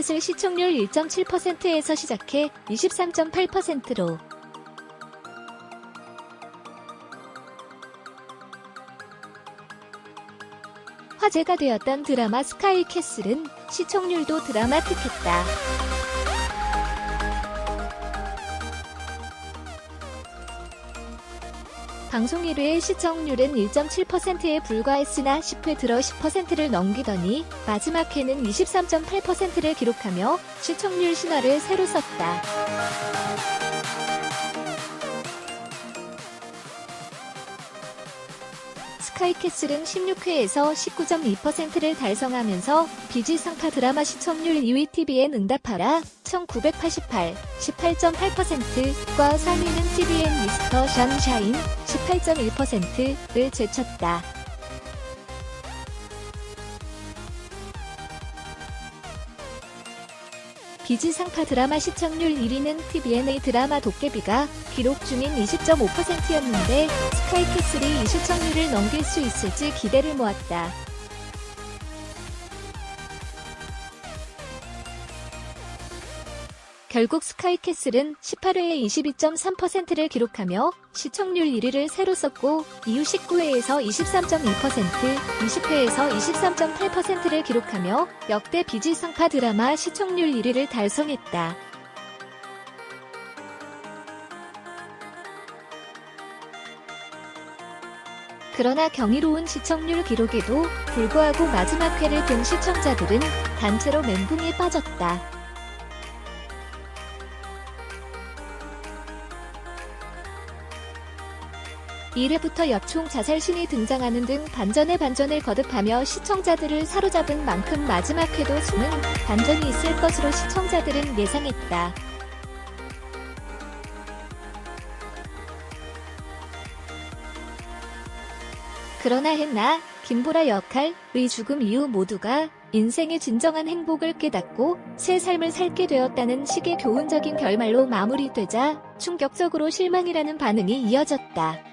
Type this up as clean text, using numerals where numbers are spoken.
스카이캐슬 시청률 1.7%에서 시작해 23.8%로 화제가 되었던 드라마 스카이캐슬은 시청률도 드라마틱했다. 방송 1회의 시청률은 1.7%에 불과했으나 10회 들어 10%를 넘기더니 마지막 회는 23.8%를 기록하며 시청률 신화를 새로 썼다. 스카이캐슬은 16회에서 19.2%를 달성하면서 비지상파 드라마 시청률 2위 TVN 응답하라 1988, 18.8%과 3위는 TVN 미스터 션샤인 18.1%를 제쳤다. 비지상파 드라마 시청률 1위는 TVN의 드라마 도깨비가 기록 중인 20.5%였는데 스카이캐슬이 이 시청률을 넘길 수 있을지 기대를 모았다. 결국 스카이캐슬은 18회에 22.3%를 기록하며 시청률 1위를 새로 썼고 이후 19회에서 23.2%, 20회에서 23.8%를 기록하며 역대 비지상파 드라마 시청률 1위를 달성했다. 그러나 경이로운 시청률 기록에도 불구하고 마지막 회를 본 시청자들은 단체로 멘붕에 빠졌다. 1회부터 엽총 자살신이 등장하는 등 반전에 반전을 거듭하며 시청자들을 사로잡은 만큼 마지막 회도 수는 반전이 있을 것으로 시청자들은 예상했다. 그러나 했나, 김보라 역할의 죽음 이후 모두가 인생의 진정한 행복을 깨닫고 새 삶을 살게 되었다는 식의 교훈적인 결말로 마무리되자 충격적으로 실망이라는 반응이 이어졌다.